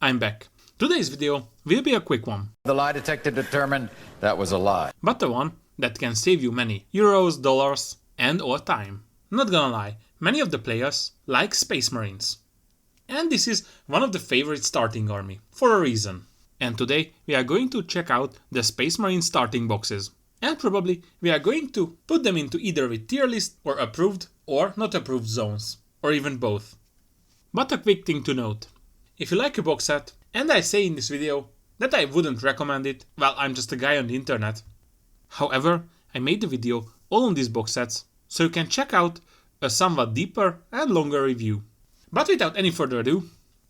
I'm back. Today's video will be a quick one. The lie detector determined that was a lie. But the one that can save you many euros, dollars and or time. Not gonna lie, many of the players like Space Marines. And this is one of the favorite starting army, for a reason. And today we are going to check out the Space Marine starting boxes. And probably we are going to put them into either with tier list or approved or not approved zones. Or even both. But a quick thing to note. If you like a box set, and I say in this video that I wouldn't recommend it, well, I'm just a guy on the internet. However, I made the video all on these box sets, so you can check out a somewhat deeper and longer review. But without any further ado,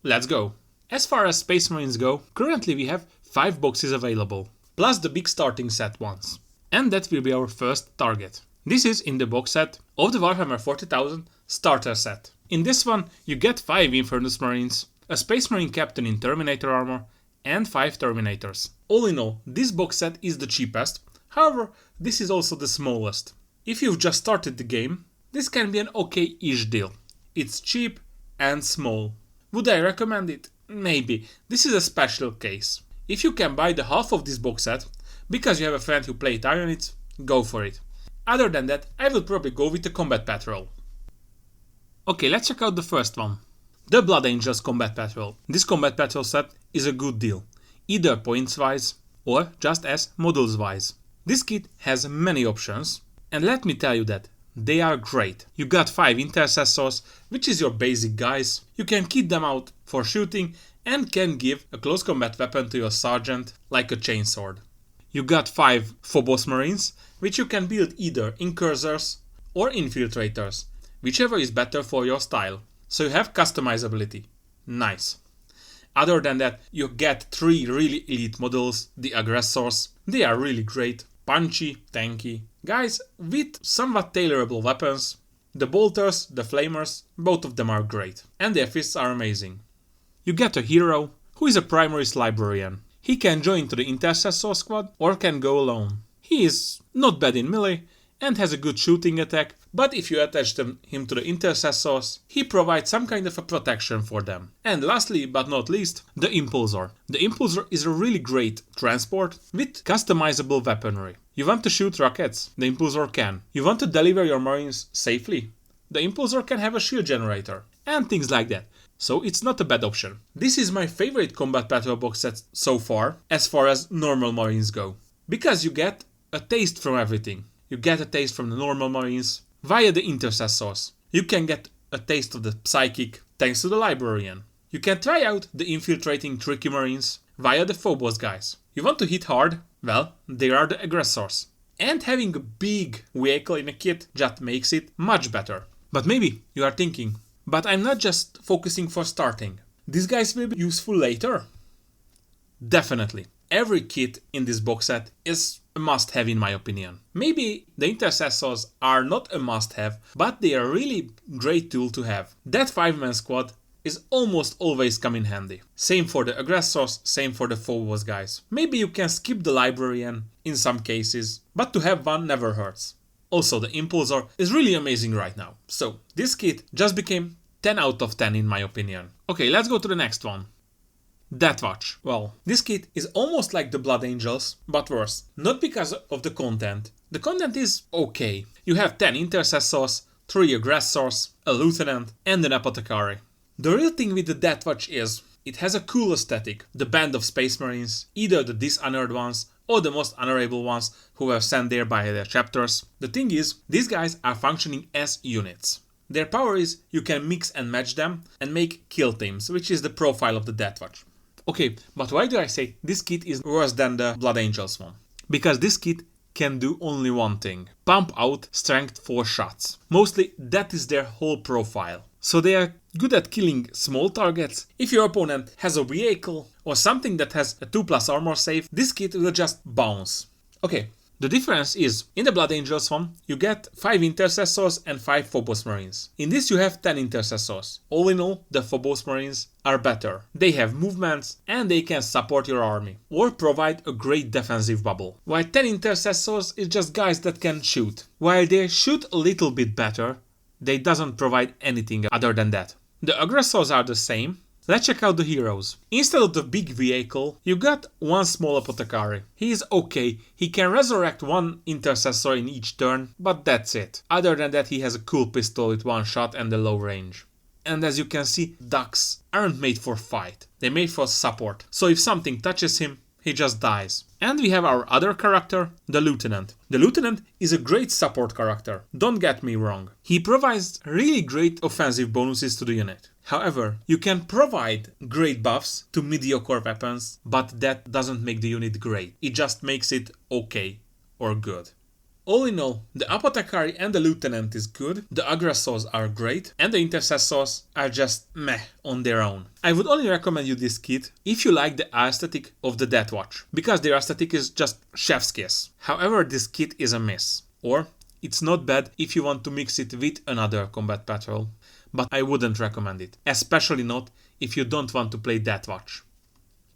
let's go. As far as Space Marines go, currently we have 5 boxes available, plus the big starting set ones. And that will be our first target. This is in the box set of the Warhammer 40,000 starter set. In this one, you get 5 Infernus Marines, a Space Marine Captain in Terminator armor, and 5 Terminators. All in all, this box set is the cheapest, however, this is also the smallest. If you've just started the game, this can be an okay-ish deal. It's cheap and small. Would I recommend it? Maybe. This is a special case. If you can buy the half of this box set, because you have a friend who played Iron It, go for it. Other than that, I would probably go with the Combat Patrol. Okay, let's check out the first one. The Blood Angels Combat Patrol. This Combat Patrol set is a good deal, either points-wise or just as models-wise. This kit has many options, and let me tell you that they are great. You got 5 Intercessors, which is your basic guys. You can kit them out for shooting and can give a close combat weapon to your sergeant, like a chainsword. You got 5 Phobos Marines, which you can build either Incursors or Infiltrators, whichever is better for your style. So you have customizability. Nice. Other than that, you get 3 really elite models, the Aggressors. They are really great, punchy, tanky guys with somewhat tailorable weapons. The Bolters, the Flamers, both of them are great, and their fists are amazing. You get a hero who is a Primaris Librarian. He can join to the Intercessor squad or can go alone. He is not bad in melee and has a good shooting attack, but if you attach him to the Intercessors, he provides some kind of a protection for them. And lastly, but not least, the Impulsor. The Impulsor is a really great transport with customizable weaponry. You want to shoot rockets? The Impulsor can. You want to deliver your Marines safely? The Impulsor can have a shield generator, and things like that. So it's not a bad option. This is my favorite Combat Patrol box set so far as normal Marines go. Because you get a taste from everything. You get a taste from the normal Marines via the Intercessors. You can get a taste of the Psychic thanks to the Librarian. You can try out the infiltrating tricky Marines via the Phobos guys. You want to hit hard? Well, there are the Aggressors. And having a big vehicle in a kit just makes it much better. But maybe you are thinking, but I'm not just focusing for starting. These guys will be useful later? Definitely. Every kit in this box set is a must-have in my opinion. Maybe the Intercessors are not a must-have, but they are a really great tool to have. That 5-man squad is almost always come in handy. Same for the Aggressors, same for the Phobos guys. Maybe you can skip the Librarian in some cases, but to have one never hurts. Also, the Impulsor is really amazing right now. So, this kit just became 10 out of 10 in my opinion. Okay, let's go to the next one. Death Watch. Well, this kit is almost like the Blood Angels, but worse. Not because of the content. The content is okay. You have 10 Intercessors, 3 Aggressors, a Lieutenant, and an Apothecary. The real thing with the Death Watch is, it has a cool aesthetic. The band of Space Marines, either the dishonored ones or the most honorable ones who were sent there by their chapters. The thing is, these guys are functioning as units. Their power is, you can mix and match them and make kill teams, which is the profile of the Death Watch. Okay, but why do I say this kit is worse than the Blood Angels one? Because this kit can do only one thing. Pump out strength 4 shots. Mostly that is their whole profile. So they are good at killing small targets. If your opponent has a vehicle or something that has a 2+ armor save, this kit will just bounce. Okay, the difference is, in the Blood Angels one, you get 5 Intercessors and 5 Phobos Marines. In this you have 10 Intercessors. All in all, the Phobos Marines are better. They have movements and they can support your army, or provide a great defensive bubble. While 10 Intercessors is just guys that can shoot. While they shoot a little bit better, they doesn't provide anything other than that. The Aggressors are the same. Let's check out the heroes. Instead of the big vehicle, you got one small apothecary. He is okay, he can resurrect one intercessor in each turn, but that's it. Other than that, he has a cool pistol with one shot and a low range. And as you can see, ducks aren't made for fight, they're made for support. So if something touches him, he just dies. And we have our other character, the Lieutenant. The Lieutenant is a great support character, don't get me wrong. He provides really great offensive bonuses to the unit. However, you can provide great buffs to mediocre weapons, but that doesn't make the unit great. It just makes it okay or good. All in all, the Apothecary and the Lieutenant is good, the Aggressors are great, and the Intercessors are just meh on their own. I would only recommend you this kit if you like the aesthetic of the Death Watch, because their aesthetic is just chef's kiss. However, this kit is a miss. Or, it's not bad if you want to mix it with another combat patrol, but I wouldn't recommend it, especially not if you don't want to play Death Watch.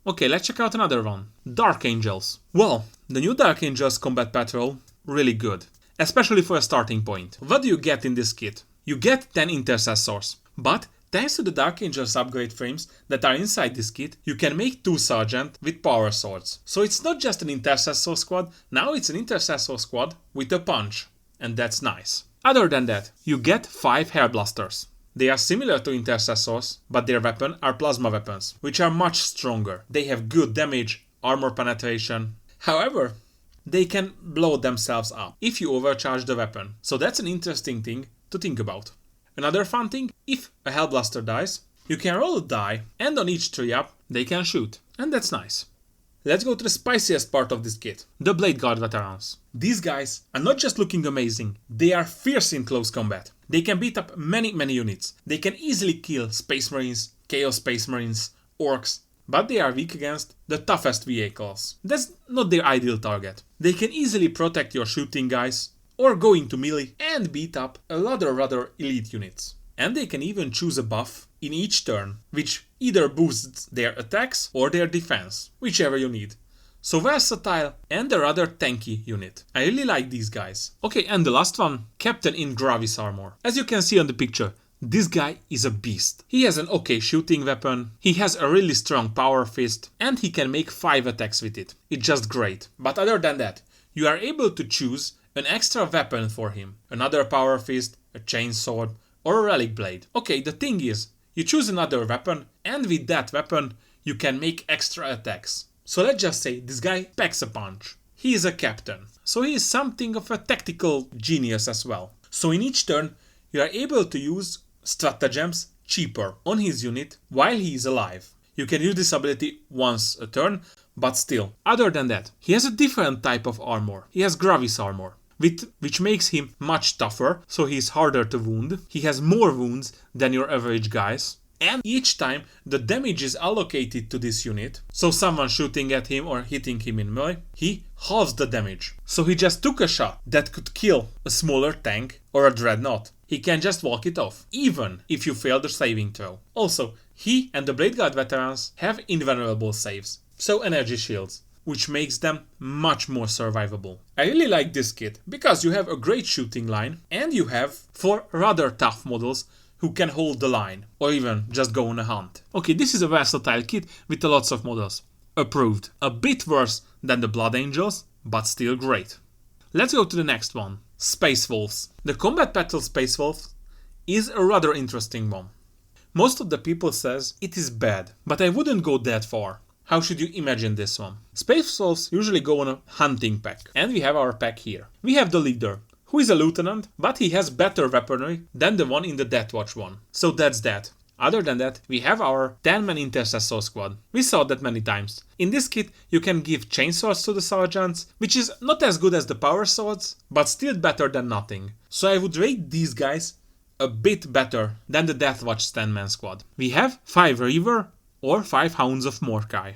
Okay, let's check out another one. Dark Angels. Well, the new Dark Angels combat patrol, really good, especially for a starting point. What do you get in this kit? You get 10 intercessors, but thanks to the Dark Angels upgrade frames that are inside this kit, you can make 2 sergeant with power swords. So it's not just an intercessor squad, now it's an intercessor squad with a punch, and that's nice. Other than that, you get 5 hair blasters. They are similar to intercessors, but their weapons are plasma weapons, which are much stronger. They have good damage, armor penetration. However, they can blow themselves up if you overcharge the weapon. So that's an interesting thing to think about. Another fun thing, if a Hellblaster dies, you can roll a die and on each 3 up, they can shoot. And that's nice. Let's go to the spiciest part of this kit, the Blade Guard Veterans. These guys are not just looking amazing, they are fierce in close combat. They can beat up many units. They can easily kill Space Marines, Chaos Space Marines, Orcs, but they are weak against the toughest vehicles. That's not their ideal target. They can easily protect your shooting guys, or go into melee and beat up a lot of rather elite units. And they can even choose a buff in each turn, which either boosts their attacks or their defense, whichever you need. So versatile and a rather tanky unit. I really like these guys. Okay, and the last one, Captain in Gravis armor. As you can see on the picture, this guy is a beast. He has an okay shooting weapon, he has a really strong power fist, and he can make 5 attacks with it. It's just great. But other than that, you are able to choose an extra weapon for him. Another power fist, a chainsword, or a relic blade. Okay, the thing is, you choose another weapon, and with that weapon, you can make extra attacks. So let's just say this guy packs a punch. He is a captain, so he is something of a tactical genius as well. So in each turn, you are able to use stratagems cheaper on his unit while he is alive. You can use this ability once a turn, but still. Other than that, he has a different type of armor. He has Gravis armor, which makes him much tougher, so he is harder to wound. He has more wounds than your average guys. And each time the damage is allocated to this unit, so someone shooting at him or hitting him in melee, he halves the damage. So he just took a shot that could kill a smaller tank or a dreadnought. He can just walk it off, even if you fail the saving throw. Also, he and the Blade Guard Veterans have invulnerable saves, so energy shields, which makes them much more survivable. I really like this kit, because you have a great shooting line, and you have 4 rather tough models who can hold the line, or even just go on a hunt. Okay, this is a versatile kit with lots of models. Approved. A bit worse than the Blood Angels, but still great. Let's go to the next one. Space Wolves. The Combat Patrol Space Wolves is a rather interesting one. Most of the people says it is bad, but I wouldn't go that far. How should you imagine this one? Space Wolves usually go on a hunting pack, and we have our pack here. We have the leader, who is a lieutenant, but he has better weaponry than the one in the Death Watch one. So that's that. Other than that, we have our 10-man intercessor squad. We saw that many times. In this kit, you can give chainswords to the sergeants, which is not as good as the power swords, but still better than nothing. So I would rate these guys a bit better than the Death Watch 10-man squad. We have 5 Reaver or 5 Hounds of Mordecai.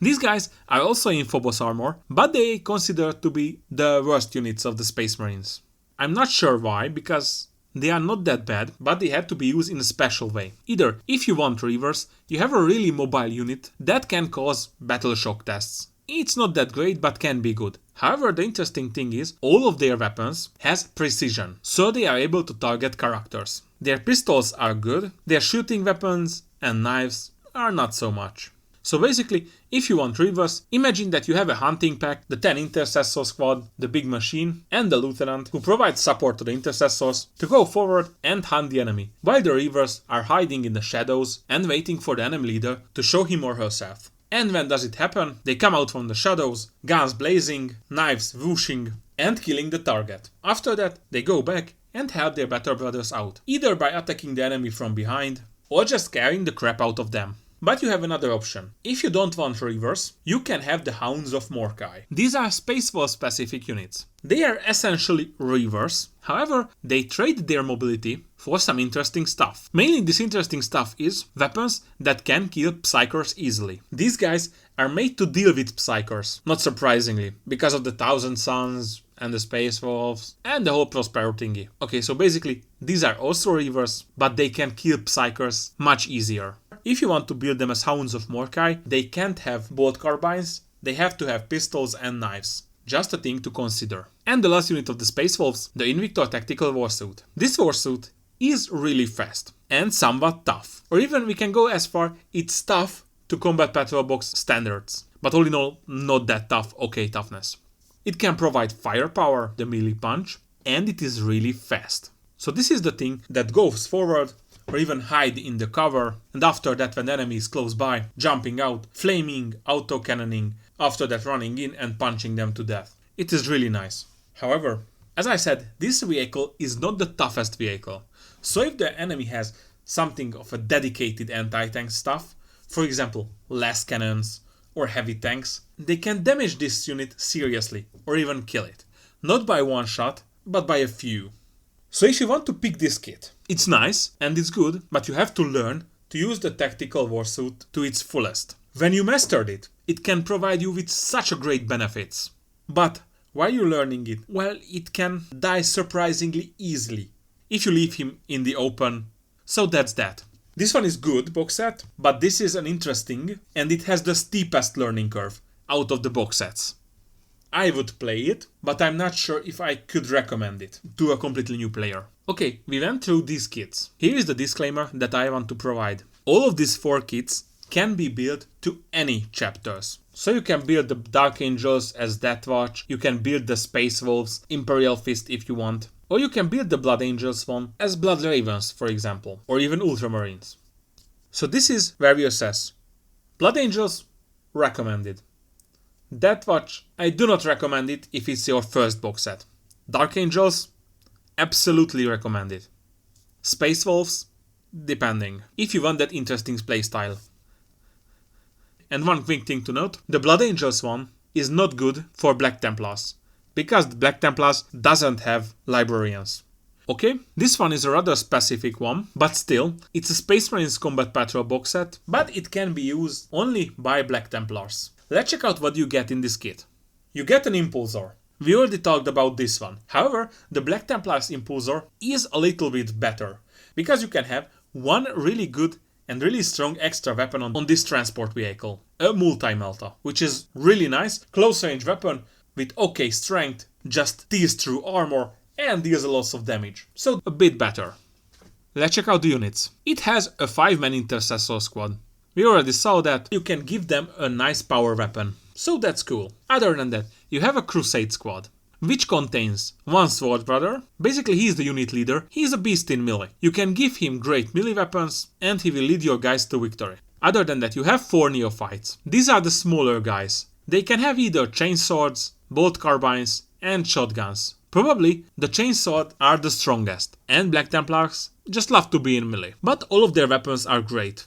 These guys are also in Phobos armor, but they considered to be the worst units of the Space Marines. I'm not sure why, because they are not that bad, but they had to be used in a special way. Either, if you want Reavers, you have a really mobile unit that can cause battle shock tests. It's not that great, but can be good. However, the interesting thing is, all of their weapons has precision, so they are able to target characters. Their pistols are good, their shooting weapons and knives are not so much. So basically, if you want reverse, imagine that you have a hunting pack, the 10 intercessor squad, the big machine, and the lieutenant who provides support to the intercessors to go forward and hunt the enemy, while the reavers are hiding in the shadows and waiting for the enemy leader to show him or herself. And when does it happen? They come out from the shadows, guns blazing, knives whooshing, and killing the target. After that, they go back and help their better brothers out, either by attacking the enemy from behind, or just scaring the crap out of them. But you have another option. If you don't want reavers, you can have the Hounds of Mordkai. These are Space Wolf specific units. They are essentially reavers, however, they trade their mobility for some interesting stuff. Mainly this interesting stuff is weapons that can kill Psychers easily. These guys are made to deal with Psychers, not surprisingly, because of the Thousand Suns and the Space Wolves and the whole Prospero thingy. Okay, so basically these are also reavers, but they can kill Psychers much easier. If you want to build them as Hounds of Mordkai, they can't have bolt carbines, they have to have pistols and knives. Just a thing to consider. And the last unit of the Space Wolves, the Invictor Tactical Warsuit. This warsuit is really fast and somewhat tough. Or even we can go as far, it's tough to Combat Patrol Box standards. But all in all, not that tough, okay toughness. It can provide firepower, the melee punch, and it is really fast. So this is the thing that goes forward, or even hide in the cover, and after that when the enemy is close by, jumping out, flaming, auto-cannoning, after that running in and punching them to death. It is really nice. However, as I said, this vehicle is not the toughest vehicle. So if the enemy has something of a dedicated anti-tank stuff, for example, less cannons or heavy tanks, they can damage this unit seriously, or even kill it. Not by one shot, but by a few. So if you want to pick this kit, it's nice and it's good, but you have to learn to use the Tactical Warsuit to its fullest. When you mastered it, it can provide you with such a great benefits. But while you're learning it, well, it can die surprisingly easily if you leave him in the open. So that's that. This one is good box set, but this is an interesting and it has the steepest learning curve out of the box sets. I would play it, but I'm not sure if I could recommend it to a completely new player. Okay, we went through these kits. Here is the disclaimer that I want to provide. All of these 4 kits can be built to any chapters. So you can build the Dark Angels as Death Watch, you can build the Space Wolves, Imperial Fist if you want, or you can build the Blood Angels one as Blood Ravens, for example, or even Ultramarines. So this is where we assess. Blood Angels, recommended. Death Watch, I do not recommend it if it's your first box set. Dark Angels, absolutely recommended. Space Wolves, depending, if you want that interesting playstyle. And one quick thing to note, the Blood Angels one is not good for Black Templars, because the Black Templars doesn't have librarians. Okay, this one is a rather specific one, but still, it's a Space Marines Combat Patrol box set, but it can be used only by Black Templars. Let's check out what you get in this kit. You get an Impulsor. We already talked about this one. However, the Black Templars Impulsor is a little bit better, because you can have one really good and really strong extra weapon on this transport vehicle. A Multi-Melta, which is really nice, close range weapon with okay strength, just tears through armor and deals a lot of damage. So a bit better. Let's check out the units. It has a 5-man intercessor squad. We already saw that you can give them a nice power weapon, so that's cool. Other than that, you have a Crusade squad, which contains one Sword Brother. Basically, he's the unit leader, he's a beast in melee. You can give him great melee weapons, and he will lead your guys to victory. Other than that, you have 4 Neophytes. These are the smaller guys. They can have either chainswords, bolt carbines, and shotguns. Probably, the chainsword are the strongest, and Black Templars just love to be in melee. But all of their weapons are great.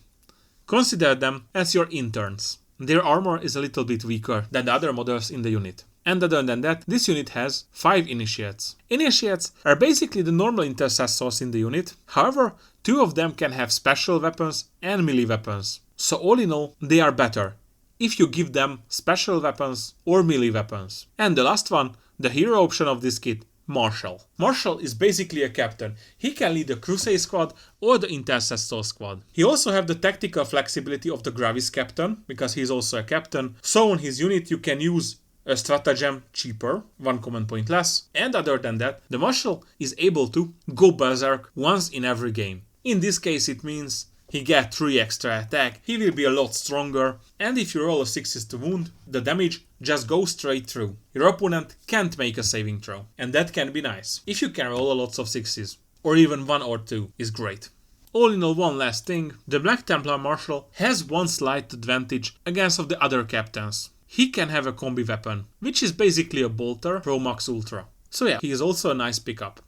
Consider them as your interns. Their armor is a little bit weaker than the other models in the unit. And other than that, this unit has 5 initiates. Initiates are basically the normal intercessors in the unit, however, 2 of them can have special weapons and melee weapons. So all in all, they are better if you give them special weapons or melee weapons. And the last one, the hero option of this kit, Marshal. Marshal is basically a captain. He can lead the Crusade squad or the Intercessor squad. He also has the tactical flexibility of the Gravis captain, because he is also a captain. So on his unit you can use a stratagem cheaper, 1 command point less. And other than that, the Marshal is able to go berserk once in every game. In this case it means He gets 3 extra attack, he will be a lot stronger, and if you roll a 6 to wound, the damage just goes straight through. Your opponent can't make a saving throw, and that can be nice. If you can roll a lots of 6s, or even 1 or 2 is great. All in all, one last thing, the Black Templar Marshal has one slight advantage against of the other captains. He can have a combi weapon, which is basically a bolter Pro Max Ultra. So yeah, he is also a nice pickup.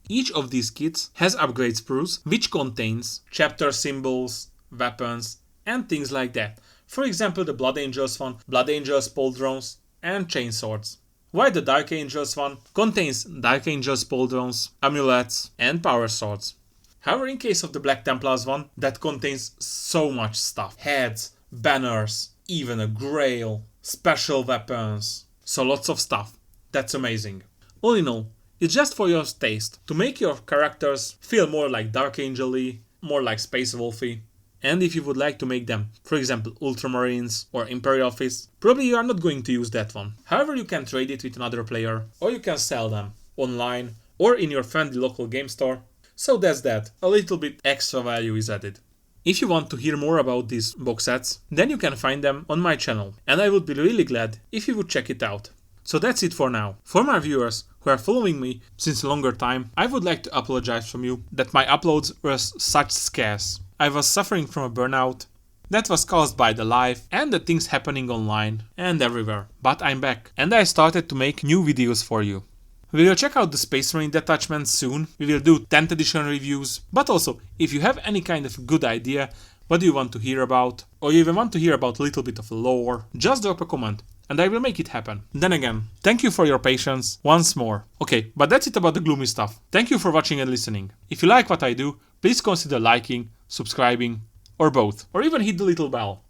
Each of these kits has upgrade sprues, which contains chapter symbols, weapons, and things like that. For example, the Blood Angels one, Blood Angels pauldrons, and chainswords. While the Dark Angels one contains Dark Angels pauldrons, amulets, and power swords. However, in case of the Black Templars one, that contains so much stuff. Heads, banners, even a grail, special weapons. So lots of stuff. That's amazing. All in all, it's just for your taste, to make your characters feel more like Dark Angel-y, more like Space Wolfy. And if you would like to make them, for example, Ultramarines or Imperial Fists, probably you are not going to use that one. However, you can trade it with another player, or you can sell them online or in your friendly local game store. So that's that, a little bit extra value is added. If you want to hear more about these box sets, then you can find them on my channel, and I would be really glad if you would check it out. So that's it for now. For my viewers who are following me since a longer time, I would like to apologize from you that my uploads were such scarce. I was suffering from a burnout that was caused by the life and the things happening online and everywhere. But I'm back, and I started to make new videos for you. We will check out the Space Marine detachments soon, we will do 10th edition reviews, but also, if you have any kind of good idea what do you want to hear about, or you even want to hear about a little bit of lore, just drop a comment, and I will make it happen. Then again, thank you for your patience once more. Okay, but that's it about the gloomy stuff. Thank you for watching and listening. If you like what I do, please consider liking, subscribing, or both, or even hit the little bell.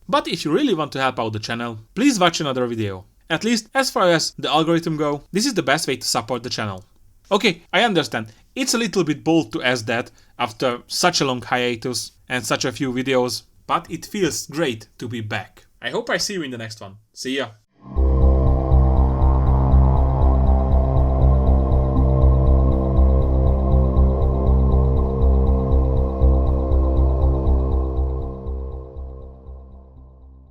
But if you really want to help out the channel, please watch another video. At least, as far as the algorithm go, this is the best way to support the channel. Okay, I understand, it's a little bit bold to ask that after such a long hiatus and such a few videos, but it feels great to be back. I hope I see you in the next one. See ya!